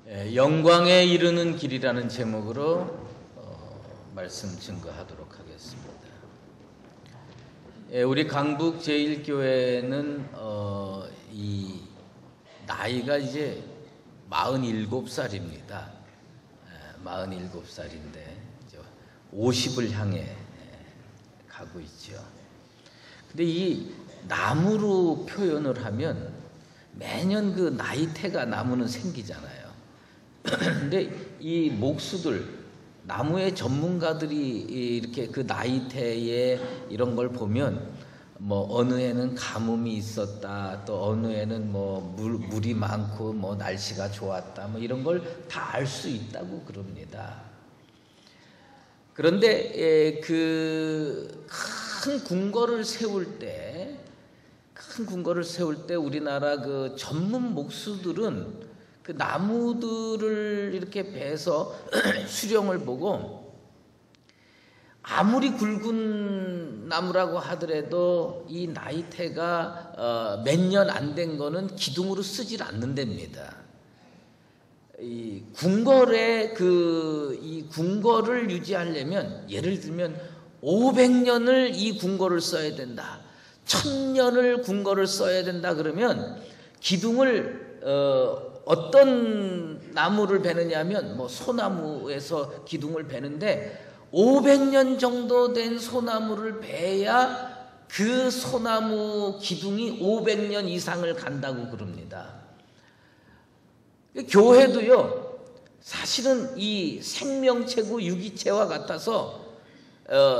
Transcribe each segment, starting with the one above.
영광에 이르는 길이라는 제목으로 말씀 증거하도록 하겠습니다. 우리 강북 제1교회는 이 나이가 이제 47살입니다. 47살인데 50을 향해 가고 있죠. 근데 이 나무로 표현을 하면 매년 그 나이테가 나무는 생기잖아요. 근데 이 목수들, 나무의 전문가들이 이렇게 그 나이테에 이런 걸 보면 뭐 어느 해는 가뭄이 있었다, 또 어느 해는 뭐 물이 많고 뭐 날씨가 좋았다, 뭐 이런 걸 다 알 수 있다고 그럽니다. 그런데 그 큰 궁궐을 세울 때 우리나라 그 전문 목수들은 그 나무들을 이렇게 베서 수령을 보고 아무리 굵은 나무라고 하더라도 이 나이테가 몇 년 안 된 거는 기둥으로 쓰질 않는답니다. 이 궁궐의 이 궁궐을 유지하려면, 예를 들면 500년을 이 궁궐을 써야 된다, 1000년을 궁궐을 써야 된다 그러면 기둥을 어떤 나무를 베느냐 하면 뭐 소나무에서 기둥을 베는데 500년 정도 된 소나무를 베야 그 소나무 기둥이 500년 이상을 간다고 그럽니다. 교회도요, 사실은 이 생명체고 유기체와 같아서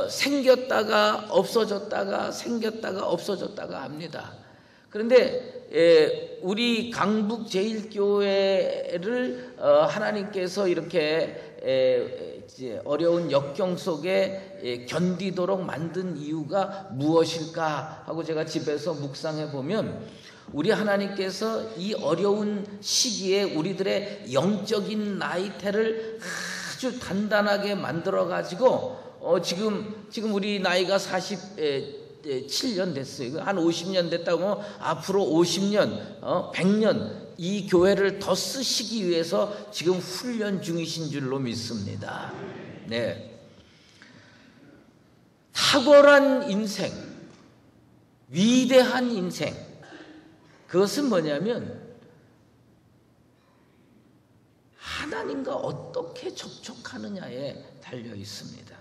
생겼다가 없어졌다가 생겼다가 없어졌다가 합니다. 그런데 우리 강북 제1교회를 하나님께서 이렇게 어려운 역경 속에 견디도록 만든 이유가 무엇일까 하고 제가 집에서 묵상해 보면, 우리 하나님께서 이 어려운 시기에 우리들의 영적인 나이테를 아주 단단하게 만들어 가지고 지금 우리 나이가 47년 됐어요. 한 50년 됐다고 앞으로 50년, 100년 이 교회를 더 쓰시기 위해서 지금 훈련 중이신 줄로 믿습니다. 네. 탁월한 인생, 위대한 인생, 그것은 뭐냐면 하나님과 어떻게 접촉하느냐에 달려 있습니다.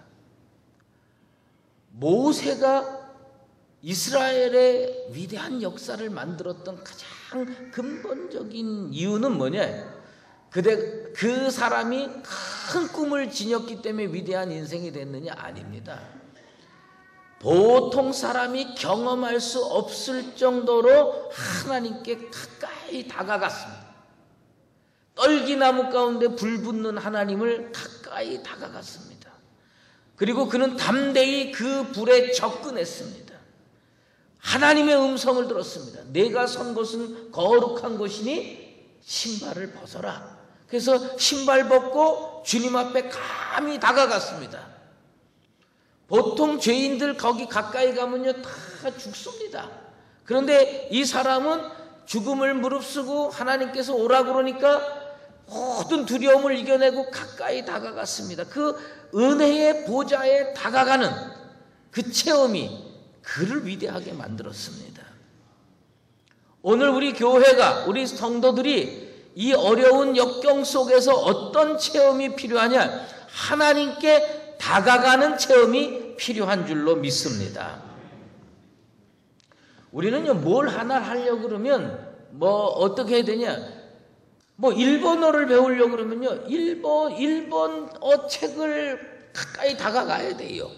모세가 이스라엘의 위대한 역사를 만들었던 가장 근본적인 이유는 뭐냐? 그 사람이 큰 꿈을 지녔기 때문에 위대한 인생이 됐느냐? 아닙니다. 보통 사람이 경험할 수 없을 정도로 하나님께 가까이 다가갔습니다. 떨기나무 가운데 불 붙는 하나님을 가까이 다가갔습니다. 그리고 그는 담대히 그 불에 접근했습니다. 하나님의 음성을 들었습니다. 내가 선 곳은 거룩한 곳이니 신발을 벗어라. 그래서 신발 벗고 주님 앞에 감히 다가갔습니다. 보통 죄인들 거기 가까이 가면요 다 죽습니다. 그런데 이 사람은 죽음을 무릅쓰고 하나님께서 오라고 그러니까 모든 두려움을 이겨내고 가까이 다가갔습니다. 그 은혜의 보좌에 다가가는 그 체험이 그를 위대하게 만들었습니다. 오늘 우리 교회가, 우리 성도들이 이 어려운 역경 속에서 어떤 체험이 필요하냐? 하나님께 다가가는 체험이 필요한 줄로 믿습니다. 우리는요, 뭘 하나 하려고 그러면 뭐 어떻게 해야 되냐? 뭐 일본어를 배우려고 그러면요, 일본어 책을 가까이 다가가야 돼요.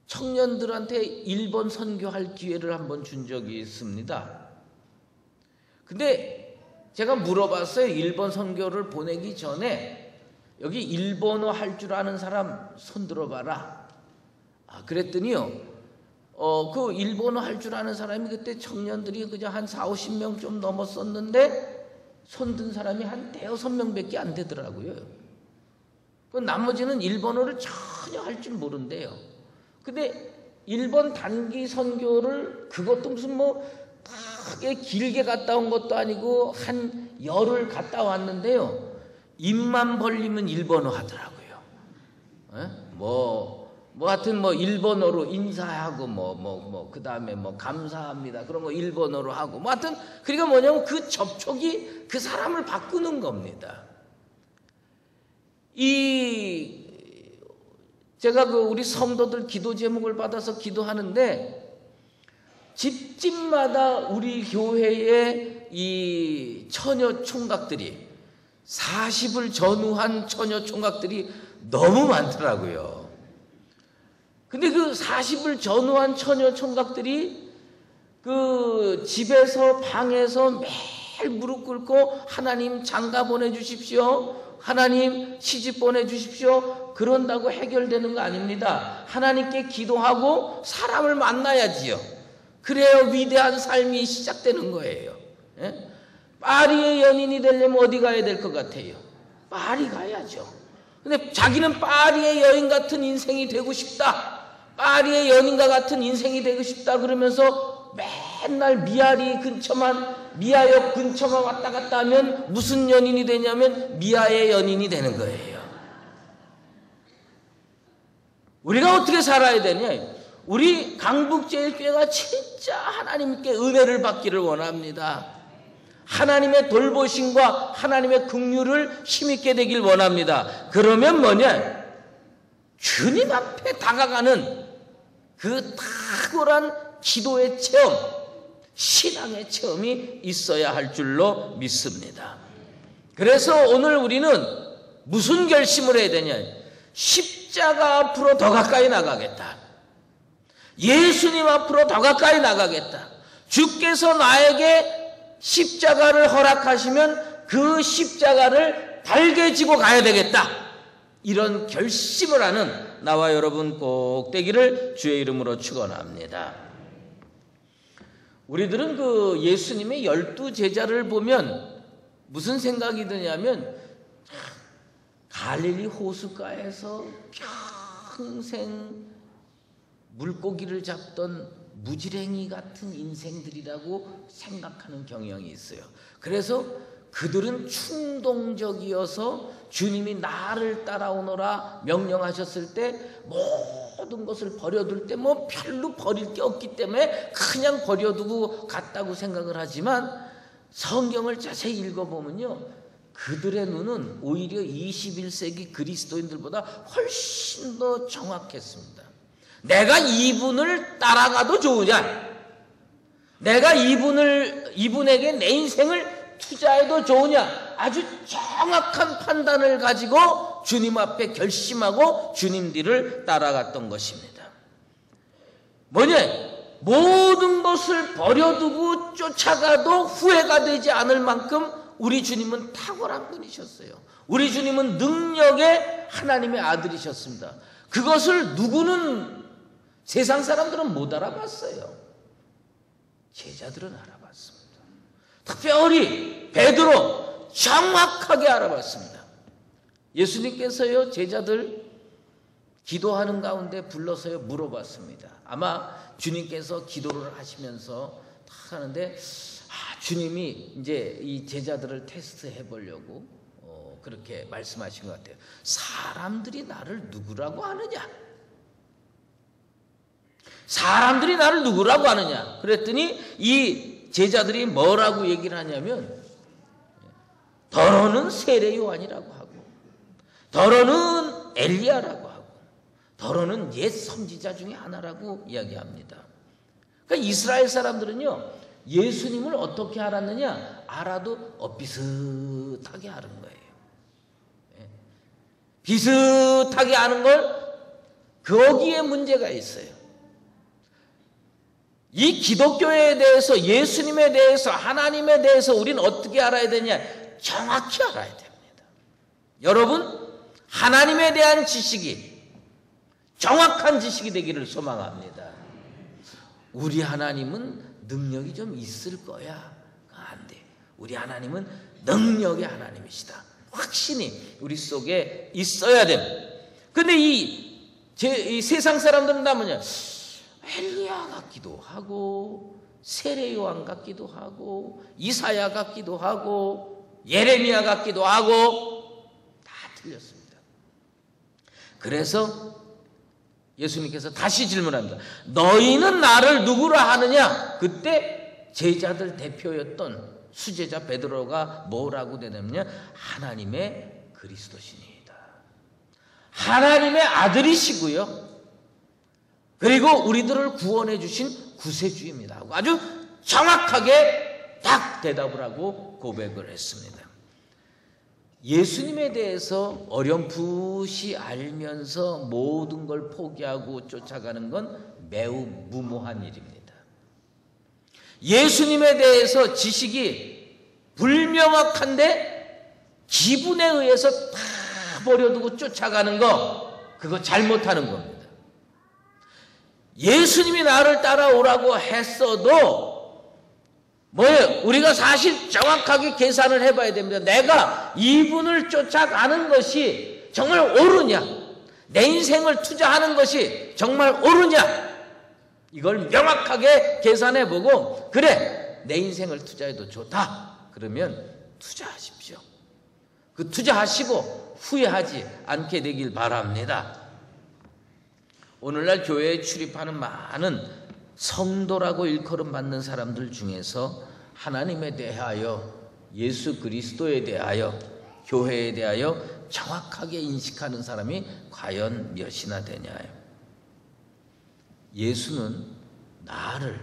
청년들한테 일본 선교할 기회를 한번 준 적이 있습니다. 근데 제가 물어봤어요. 일본 선교를 보내기 전에 여기 일본어 할 줄 아는 사람 손 들어봐라. 그랬더니요, 그 일본어 할 줄 아는 사람이 그때 청년들이 그저 한 40-50명 좀 넘었었는데 손든 사람이 한 5-6명밖에 안 되더라고요. 그 나머지는 일본어를 전혀 할 줄 모른대요. 근데 일본 단기 선교를, 그것도 무슨 뭐 크게 길게 갔다 온 것도 아니고 한 열흘 갔다 왔는데요. 입만 벌리면 일본어 하더라고요. 하여튼 일본어로 인사하고 그 다음에 감사합니다. 그런 거 일본어로 하고 하여튼 그러니까 뭐냐면 그 접촉이 그 사람을 바꾸는 겁니다. 제가 우리 성도들 기도 제목을 받아서 기도하는데 집집마다 우리 교회의 이 처녀 총각들이 40을 전후한 처녀 총각들이 너무 많더라고요. 근데 그 40을 전후한 처녀 총각들이 그 집에서 방에서 매일 무릎 꿇고 하나님 장가 보내주십시오. 하나님 시집 보내주십시오. 그런다고 해결되는 거 아닙니다. 하나님께 기도하고 사람을 만나야지요. 그래야 위대한 삶이 시작되는 거예요. 파리의 연인이 되려면 어디 가야 될 것 같아요? 파리 가야죠. 근데 자기는 파리의 여인 같은 인생이 되고 싶다. 파리의 연인과 같은 인생이 되고 싶다 그러면서 맨날 미아역 근처만 왔다 갔다 하면 무슨 연인이 되냐면 미아의 연인이 되는 거예요. 우리가 어떻게 살아야 되냐? 우리 강북제일교회가 진짜 하나님께 은혜를 받기를 원합니다. 하나님의 돌보심과 하나님의 긍휼을 힘있게 되길 원합니다. 그러면 뭐냐? 주님 앞에 다가가는 그 탁월한 기도의 체험, 신앙의 체험이 있어야 할 줄로 믿습니다. 그래서 오늘 우리는 무슨 결심을 해야 되냐? 십자가 앞으로 더 가까이 나가겠다. 예수님 앞으로 더 가까이 나가겠다. 주께서 나에게 십자가를 허락하시면 그 십자가를 달게 지고 가야 되겠다. 이런 결심을 하는 나와 여러분 꼭 되기를 주의 이름으로 축원합니다. 우리들은 그 예수님의 12제자를 보면 무슨 생각이 드냐면 갈릴리 호숫가에서 평생 물고기를 잡던 무지랭이 같은 인생들이라고 생각하는 경향이 있어요. 그래서 그들은 충동적이어서 주님이 나를 따라오너라 명령하셨을 때 모든 것을 버려둘 때 별로 버릴 게 없기 때문에 그냥 버려두고 갔다고 생각을 하지만 성경을 자세히 읽어보면요, 그들의 눈은 오히려 21세기 그리스도인들보다 훨씬 더 정확했습니다. 내가 이분을 따라가도 좋으냐? 내가 이분에게 내 인생을 투자해도 좋으냐? 아주 정확한 판단을 가지고 주님 앞에 결심하고 주님 뒤를 따라갔던 것입니다. 뭐냐? 모든 것을 버려두고 쫓아가도 후회가 되지 않을 만큼 우리 주님은 탁월한 분이셨어요. 우리 주님은 능력의 하나님의 아들이셨습니다. 그것을 누구는 세상 사람들은 못 알아봤어요. 제자들은 알아봤습니다. 특별히 베드로 정확하게 알아봤습니다. 예수님께서요 제자들 기도하는 가운데 불러서요 물어봤습니다. 아마 주님께서 기도를 하시면서 딱 하는데 주님이 이제 이 제자들을 테스트해 보려고 그렇게 말씀하신 것 같아요. 사람들이 나를 누구라고 하느냐? 사람들이 나를 누구라고 하느냐? 그랬더니 이 제자들이 뭐라고 얘기를 하냐면 더러는 세례 요한이라고 하고 더러는 엘리야라고 하고 더러는 옛 선지자 중에 하나라고 이야기합니다. 그러니까 이스라엘 사람들은요 예수님을 어떻게 알았느냐? 알아도 비슷하게 아는 거예요. 비슷하게 아는 걸 거기에 문제가 있어요. 이 기독교에 대해서 예수님에 대해서 하나님에 대해서 우리는 어떻게 알아야 되냐? 정확히 알아야 됩니다. 여러분 하나님에 대한 지식이 정확한 지식이 되기를 소망합니다. 우리 하나님은 능력이 좀 있을 거야. 안 돼. 우리 하나님은 능력의 하나님이시다. 확신이 우리 속에 있어야 됩니다. 근데 이 세상 사람들은 다 뭐냐? 엘리야 같기도 하고 세례 요한 같기도 하고 이사야 같기도 하고 예레미야 같기도 하고 다 틀렸습니다. 그래서 예수님께서 다시 질문합니다. 너희는 나를 누구라 하느냐? 그때 제자들 대표였던 수제자 베드로가 뭐라고 대답했냐? 하나님의 그리스도시니이다. 하나님의 아들이시고요. 그리고 우리들을 구원해 주신 구세주입니다. 아주 정확하게 딱 대답을 하고 고백을 했습니다. 예수님에 대해서 어렴풋이 알면서 모든 걸 포기하고 쫓아가는 건 매우 무모한 일입니다. 예수님에 대해서 지식이 불명확한데 기분에 의해서 다 버려두고 쫓아가는 거, 그거 잘못하는 겁니다. 예수님이 나를 따라오라고 했어도 뭐예요? 우리가 사실 정확하게 계산을 해봐야 됩니다. 내가 이분을 쫓아가는 것이 정말 옳으냐? 내 인생을 투자하는 것이 정말 옳으냐? 이걸 명확하게 계산해보고 그래, 내 인생을 투자해도 좋다. 그러면 투자하십시오. 그 투자하시고 후회하지 않게 되길 바랍니다. 오늘날 교회에 출입하는 많은 성도라고 일컬음 받는 사람들 중에서 하나님에 대하여, 예수 그리스도에 대하여, 교회에 대하여 정확하게 인식하는 사람이 과연 몇이나 되냐요. 예수는 나를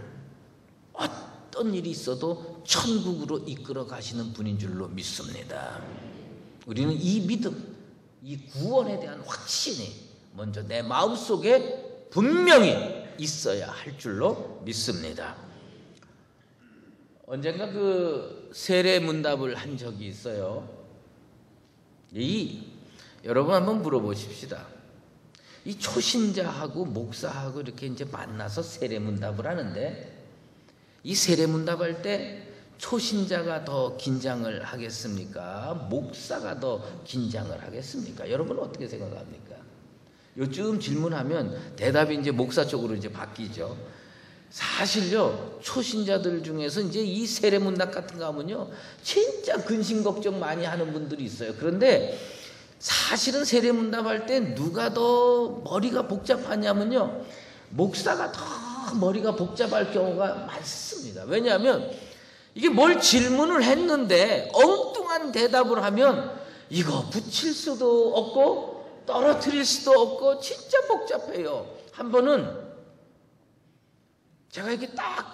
어떤 일이 있어도 천국으로 이끌어 가시는 분인 줄로 믿습니다. 우리는 이 믿음, 이 구원에 대한 확신이 먼저 내 마음속에 분명히 있어야 할 줄로 믿습니다. 언젠가 그 세례 문답을 한 적이 있어요. 여러분 한번 물어보십시다. 이 초신자하고 목사하고 이렇게 이제 만나서 세례 문답을 하는데, 이 세례 문답할 때 초신자가 더 긴장을 하겠습니까? 목사가 더 긴장을 하겠습니까? 여러분 어떻게 생각합니까? 요즘 질문하면 대답이 이제 목사 쪽으로 이제 바뀌죠. 사실요, 초신자들 중에서 이제 이 세례문답 같은 거 하면요, 진짜 근심 걱정 많이 하는 분들이 있어요. 그런데 사실은 세례문답 할 때 누가 더 머리가 복잡하냐면요, 목사가 더 머리가 복잡할 경우가 많습니다. 왜냐하면 이게 뭘 질문을 했는데 엉뚱한 대답을 하면 이거 붙일 수도 없고 떨어뜨릴 수도 없고 진짜 복잡해요. 한 번은 제가 이렇게 딱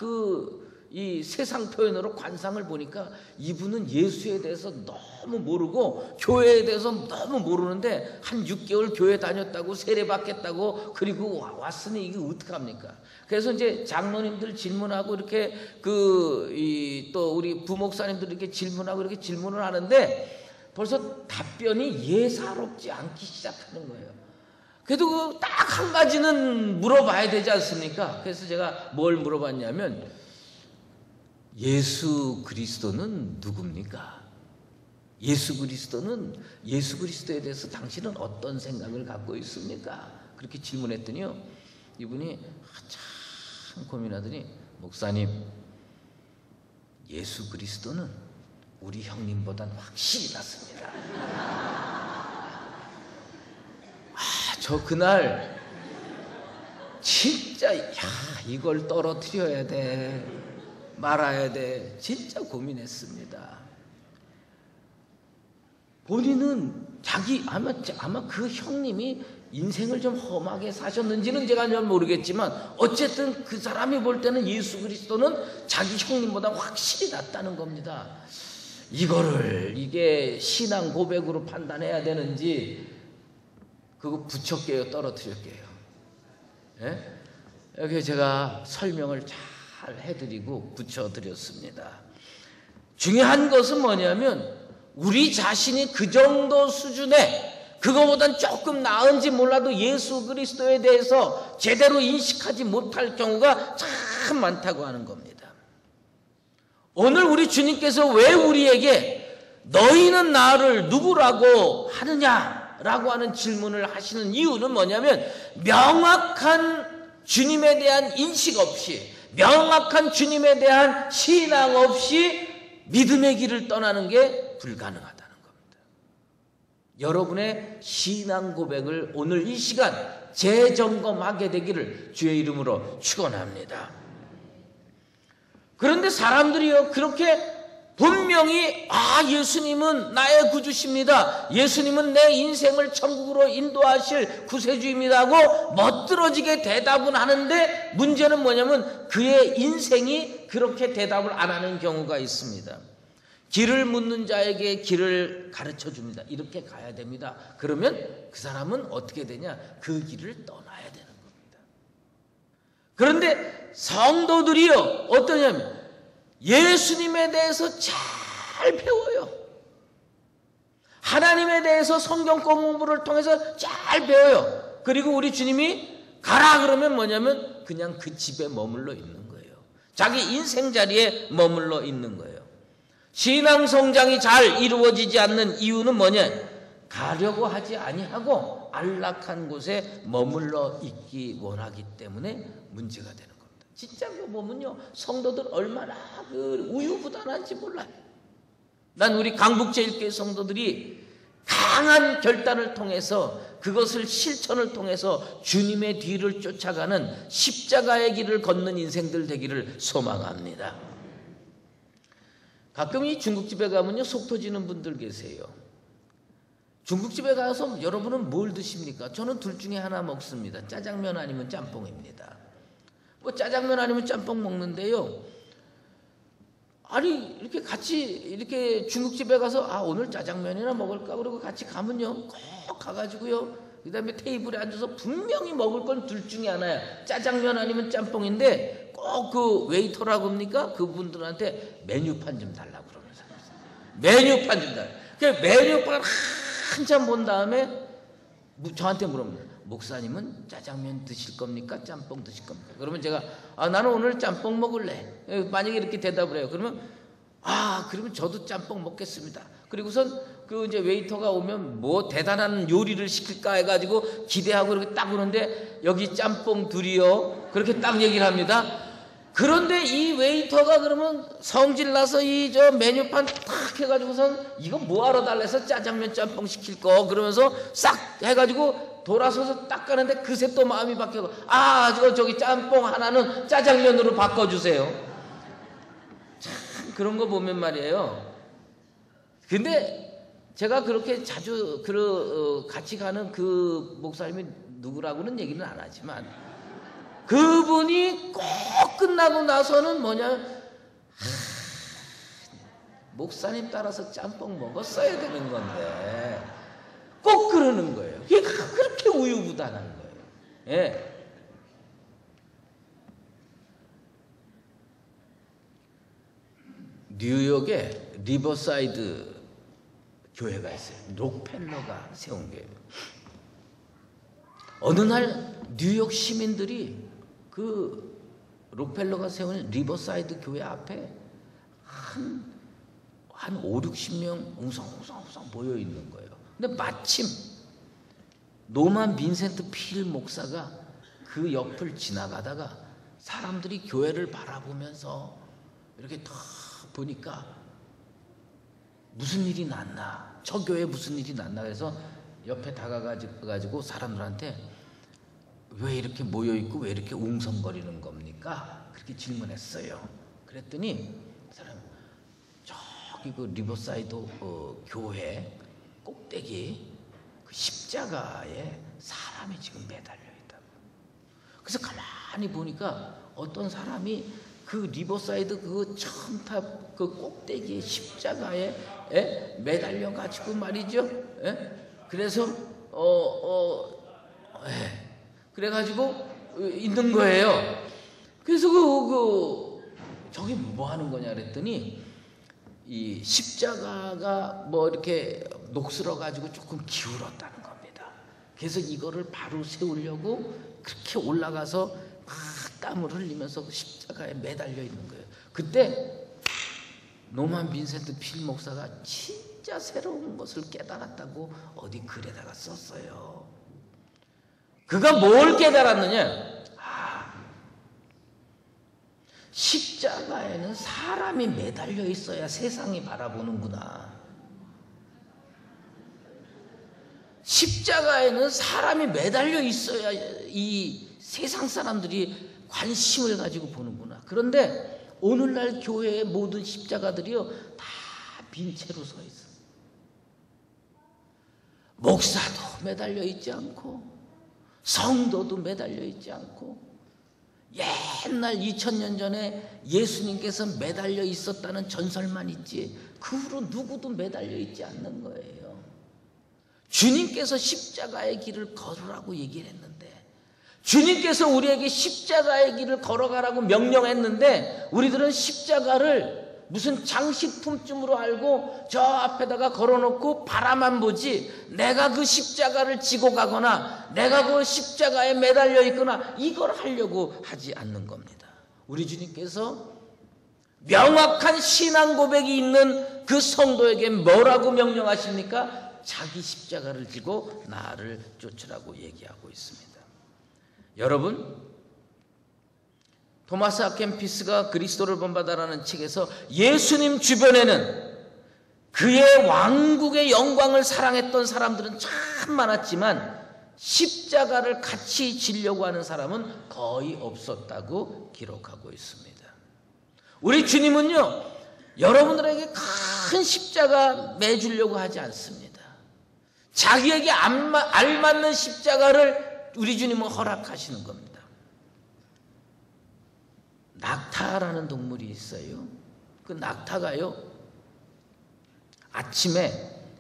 이 세상 표현으로 관상을 보니까 이분은 예수에 대해서 너무 모르고 교회에 대해서 너무 모르는데 한 6개월 교회 다녔다고 세례 받겠다고 그리고 왔으니 이게 어떡합니까? 그래서 이제 장로님들 질문하고 이렇게 또 우리 부목사님들 이렇게 질문하고 이렇게 질문을 하는데 벌써 답변이 예사롭지 않기 시작하는 거예요. 그래도 딱 한 가지는 물어봐야 되지 않습니까? 그래서 제가 뭘 물어봤냐면, 예수 그리스도는 누굽니까? 예수 그리스도에 대해서 당신은 어떤 생각을 갖고 있습니까? 그렇게 질문했더니요, 이분이 참 고민하더니, 목사님, 예수 그리스도는 우리 형님보단 확실히 낫습니다. 저 그날 진짜 이걸 떨어뜨려야 돼 말아야 돼 진짜 고민했습니다. 본인은 아마 그 형님이 인생을 좀 험하게 사셨는지는 제가 잘 모르겠지만 어쨌든 그 사람이 볼 때는 예수 그리스도는 자기 형님보다 확실히 낫다는 겁니다. 이게 신앙 고백으로 판단해야 되는지 그거 붙였게요, 떨어뜨렸게요? 예? 여기 제가 설명을 잘 해드리고 붙여드렸습니다. 중요한 것은 뭐냐면 우리 자신이 그 정도 수준의, 그거보단 조금 나은지 몰라도 예수 그리스도에 대해서 제대로 인식하지 못할 경우가 참 많다고 하는 겁니다. 오늘 우리 주님께서 왜 우리에게 너희는 나를 누구라고 하느냐라고 하는 질문을 하시는 이유는 뭐냐면, 명확한 주님에 대한 인식 없이, 명확한 주님에 대한 신앙 없이 믿음의 길을 떠나는 게 불가능하다는 겁니다. 여러분의 신앙 고백을 오늘 이 시간 재점검하게 되기를 주의 이름으로 축원합니다. 그런데 사람들이요, 그렇게 분명히 예수님은 나의 구주십니다, 예수님은 내 인생을 천국으로 인도하실 구세주입니다 하고 멋들어지게 대답은 하는데, 문제는 뭐냐면 그의 인생이 그렇게 대답을 안 하는 경우가 있습니다. 길을 묻는 자에게 길을 가르쳐 줍니다. 이렇게 가야 됩니다. 그러면 그 사람은 어떻게 되냐? 그 길을 떠나야 되는 겁니다. 그런데 성도들이요, 어떠냐면 예수님에 대해서 잘 배워요. 하나님에 대해서 성경 공부를 통해서 잘 배워요. 그리고 우리 주님이 가라 그러면 뭐냐면 그냥 그 집에 머물러 있는 거예요. 자기 인생 자리에 머물러 있는 거예요. 신앙 성장이 잘 이루어지지 않는 이유는 뭐냐? 가려고 하지 아니하고 안락한 곳에 머물러 있기 원하기 때문에 문제가 되는 겁니다. 진짜 그 보면요, 성도들 얼마나 그 우유부단한지 몰라요. 난 우리 강북제일교회 성도들이 강한 결단을 통해서, 그것을 실천을 통해서 주님의 뒤를 쫓아가는 십자가의 길을 걷는 인생들 되기를 소망합니다. 가끔 이 중국집에 가면요, 속 터지는 분들 계세요. 중국집에 가서 여러분은 뭘 드십니까? 저는 둘 중에 하나 먹습니다. 짜장면 아니면 짬뽕입니다. 뭐 짜장면 아니면 짬뽕 먹는데요, 아니 이렇게 같이 이렇게 중국집에 가서 오늘 짜장면이나 먹을까 그러고 같이 가면요, 꼭 가가지고요, 그 다음에 테이블에 앉아서 분명히 먹을 건 둘 중에 하나야. 짜장면 아니면 짬뽕인데 꼭 그 웨이터라고 합니까? 그분들한테 메뉴판 좀 달라고 그러면서 메뉴판 좀 달라고. 그 메뉴판 한참 본 다음에 저한테 물어봅니다. 목사님은 짜장면 드실 겁니까? 짬뽕 드실 겁니까? 그러면 제가 나는 오늘 짬뽕 먹을래. 만약에 이렇게 대답을 해요. 그러면 그러면 저도 짬뽕 먹겠습니다. 그리고선 그 이제 웨이터가 오면 뭐 대단한 요리를 시킬까 해가지고 기대하고 이렇게 딱 오는데 여기 짬뽕 둘이요, 그렇게 딱 얘기를 합니다. 그런데 이 웨이터가 그러면 성질나서 이 저 메뉴판 탁 해가지고선 이거 뭐하러 달래서 짜장면 짬뽕 시킬 거 그러면서 싹 해가지고 돌아서서 딱 가는데 그새 또 마음이 바뀌고 저기 짬뽕 하나는 짜장면으로 바꿔주세요. 참 그런 거 보면 말이에요. 근데 제가 그렇게 자주 같이 가는 그 목사님이 누구라고는 얘기는 안 하지만, 그분이 꼭 끝나고 나서는 뭐냐, 목사님 따라서 짬뽕 먹었어야 되는 건데 꼭 그러는 거예요. 이게 그렇게 우유부단한 거예요. 예. 뉴욕에 리버사이드 교회가 있어요. 록펠러가 세운 교회예요. 어느 날 뉴욕 시민들이 그 록펠러가 세운 리버사이드 교회 앞에 한 5, 60명 웅성웅성 모여 있는 거예요. 근데 마침 노만 빈센트 필 목사가 그 옆을 지나가다가 사람들이 교회를 바라보면서 이렇게 딱 보니까 무슨 일이 났나, 저 교회에 무슨 일이 났나, 그래서 옆에 다가가지고 사람들한테 왜 이렇게 모여있고 왜 이렇게 웅성거리는 겁니까? 그렇게 질문했어요. 그랬더니 사람, 저기 그 리버사이드 교회 꼭대기 그 십자가에 사람이 지금 매달려 있다고. 그래서 가만히 보니까 어떤 사람이 그 리버사이드 그 첨탑 그 꼭대기에 십자가에 매달려 가지고 말이죠. 그래서 그래가지고 있는 거예요. 그래서 저기 뭐 하는 거냐 그랬더니 이 십자가가 뭐 이렇게 녹슬어 가지고 조금 기울었다는 겁니다. 그래서 이거를 바로 세우려고 그렇게 올라가서 막 땀을 흘리면서 그 십자가에 매달려 있는 거예요. 그때 노만 빈센트 필 목사가 진짜 새로운 것을 깨달았다고 어디 글에다가 썼어요. 그가 뭘 깨달았느냐? 십자가에는 사람이 매달려 있어야 세상이 바라보는구나. 십자가에는 사람이 매달려 있어야 이 세상 사람들이 관심을 가지고 보는구나. 그런데 오늘날 교회의 모든 십자가들이요, 다 빈 채로 서 있어. 목사도 매달려 있지 않고, 성도도 매달려 있지 않고, 옛날 2000년 전에 예수님께서 매달려 있었다는 전설만 있지, 그 후로 누구도 매달려 있지 않는 거예요. 주님께서 십자가의 길을 걸으라고 얘기를 했는데, 주님께서 우리에게 십자가의 길을 걸어가라고 명령했는데, 우리들은 십자가를 무슨 장식품쯤으로 알고 저 앞에다가 걸어놓고 바라만 보지, 내가 그 십자가를 지고 가거나 내가 그 십자가에 매달려 있거나 이걸 하려고 하지 않는 겁니다. 우리 주님께서 명확한 신앙 고백이 있는 그 성도에게 뭐라고 명령하십니까? 자기 십자가를 지고 나를 쫓으라고 얘기하고 있습니다. 여러분, 토마스 아 켐피스가 그리스도를 본받아라는 책에서 예수님 주변에는 그의 왕국의 영광을 사랑했던 사람들은 참 많았지만 십자가를 같이 지려고 하는 사람은 거의 없었다고 기록하고 있습니다. 우리 주님은요, 여러분들에게 큰 십자가 매주려고 하지 않습니다. 자기에게 알맞는 십자가를 우리 주님은 허락하시는 겁니다. 낙타라는 동물이 있어요. 그 낙타가요, 아침에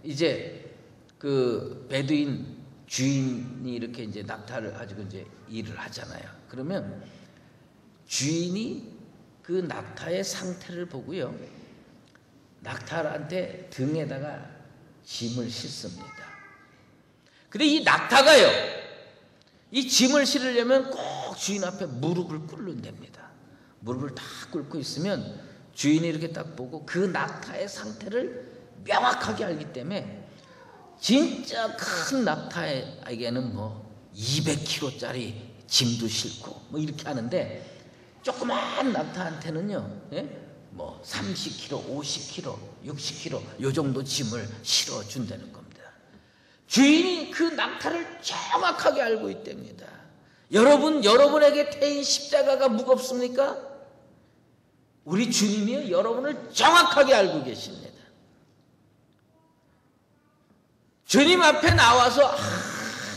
이제 그 베두인 주인이 이렇게 이제 낙타를 가지고 이제 일을 하잖아요. 그러면 주인이 그 낙타의 상태를 보고요, 낙타한테 등에다가 짐을 싣습니다. 근데 이 낙타가요, 이 짐을 실으려면 꼭 주인 앞에 무릎을 꿇는답니다. 무릎을 딱 꿇고 있으면 주인이 이렇게 딱 보고 그 낙타의 상태를 명확하게 알기 때문에 진짜 큰 낙타에게는 뭐 200kg짜리 짐도 싣고 뭐 이렇게 하는데, 조그만 낙타한테는요, 뭐 30kg, 50kg, 60kg 요 정도 짐을 실어준다는 겁니다. 주인이 그 낙타를 정확하게 알고 있답니다. 여러분에게 태인 십자가가 무겁습니까? 우리 주님이요, 여러분을 정확하게 알고 계십니다. 주님 앞에 나와서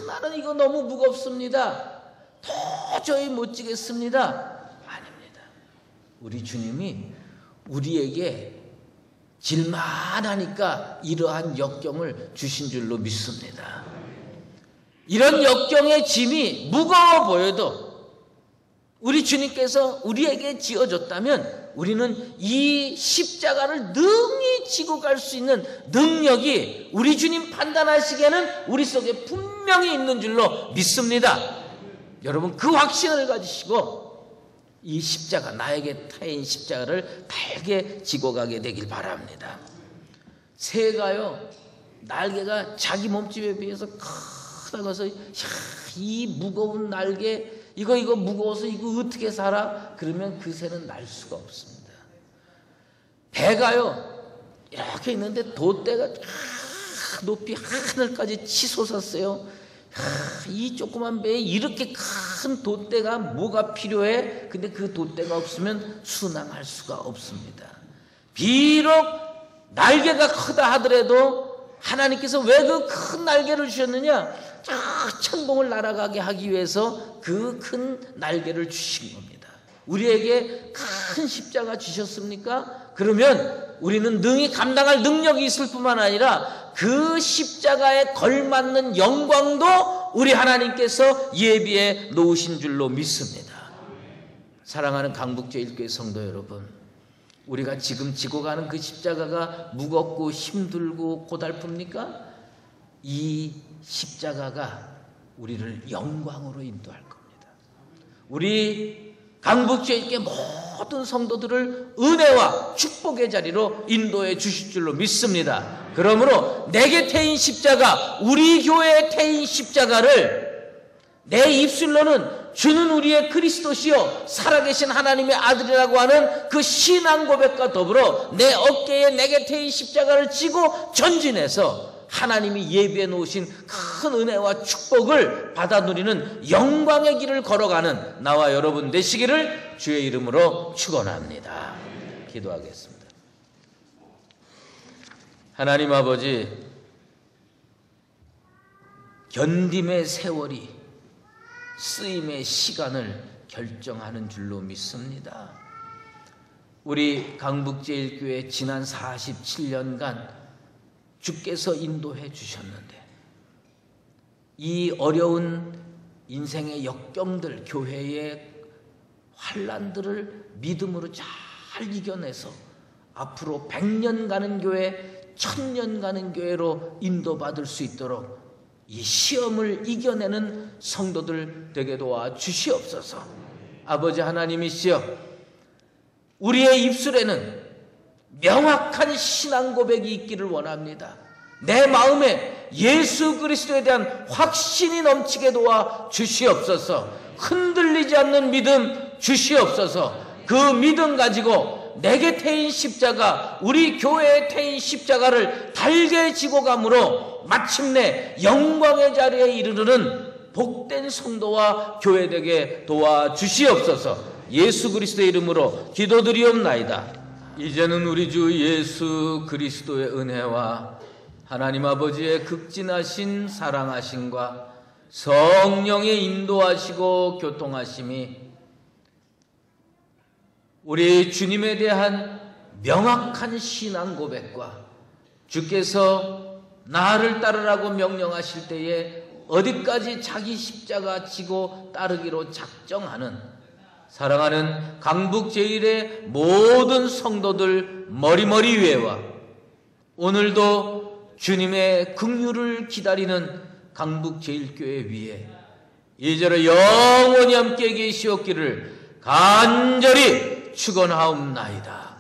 나는 이거 너무 무겁습니다, 도저히 못 지겠습니다, 아닙니다. 우리 주님이 우리에게 질만하니까 이러한 역경을 주신 줄로 믿습니다. 이런 역경의 짐이 무거워 보여도 우리 주님께서 우리에게 지어줬다면 우리는 이 십자가를 능히 지고 갈 수 있는 능력이 우리 주님 판단하시기에는 우리 속에 분명히 있는 줄로 믿습니다. 여러분, 그 확신을 가지시고 이 십자가, 나에게 타인 십자가를 달게 지고 가게 되길 바랍니다. 새가요, 날개가 자기 몸집에 비해서 크다고서 이 무거운 날개, 이거 무거워서 이거 어떻게 살아? 그러면 그 새는 날 수가 없습니다. 배가요, 이렇게 있는데 돛대가 높이 하늘까지 치솟았어요. 이 조그만 배에 이렇게 큰 돛대가 뭐가 필요해? 근데 그 돛대가 없으면 순항할 수가 없습니다. 비록 날개가 크다 하더라도 하나님께서 왜 그 큰 날개를 주셨느냐? 저 천공을 날아가게 하기 위해서 그 큰 날개를 주신 겁니다. 우리에게 큰 십자가 주셨습니까? 그러면 우리는 능히 감당할 능력이 있을 뿐만 아니라 그 십자가에 걸맞는 영광도 우리 하나님께서 예비해 놓으신 줄로 믿습니다. 사랑하는 강북제일교회 성도 여러분, 우리가 지금 지고 가는 그 십자가가 무겁고 힘들고 고달픕니까? 이 십자가가 우리를 영광으로 인도할 겁니다. 우리 강북제일교회 모든 성도들을 은혜와 축복의 자리로 인도해 주실 줄로 믿습니다. 그러므로 내게 태인 십자가, 우리 교회의 태인 십자가를 내 입술로는 주는 우리의 그리스도시요 살아계신 하나님의 아들이라고 하는 그 신앙 고백과 더불어 내 어깨에 내게 태인 십자가를 지고 전진해서 하나님이 예비해 놓으신 큰 은혜와 축복을 받아 누리는 영광의 길을 걸어가는 나와 여러분 되시기를 주의 이름으로 축원합니다. 기도하겠습니다. 하나님 아버지, 견딤의 세월이 쓰임의 시간을 결정하는 줄로 믿습니다. 우리 강북제일교회 지난 47년간 주께서 인도해 주셨는데 이 어려운 인생의 역경들, 교회의 환난들을 믿음으로 잘 이겨내서 앞으로 100년 가는 교회, 1000년 가는 교회로 인도받을 수 있도록 이 시험을 이겨내는 성도들 되게 도와 주시옵소서. 아버지 하나님이시여, 우리의 입술에는 명확한 신앙 고백이 있기를 원합니다. 내 마음에 예수 그리스도에 대한 확신이 넘치게 도와 주시옵소서. 흔들리지 않는 믿음 주시옵소서. 그 믿음 가지고 내게 태인 십자가, 우리 교회에 태인 십자가를 달게 지고 감으로 마침내 영광의 자리에 이르르는 복된 성도와 교회 되게 도와주시옵소서. 예수 그리스도의 이름으로 기도드리옵나이다. 이제는 우리 주 예수 그리스도의 은혜와 하나님 아버지의 극진하신 사랑하심과 성령의 인도하시고 교통하심이 우리 주님에 대한 명확한 신앙 고백과 주께서 나를 따르라고 명령하실 때에 어디까지 자기 십자가 지고 따르기로 작정하는 사랑하는 강북제일의 모든 성도들 머리머리 위에와 오늘도 주님의 긍휼을 기다리는 강북제일교회 위에 이제로 영원히 함께 계시옵기를 간절히 축원하옵나이다.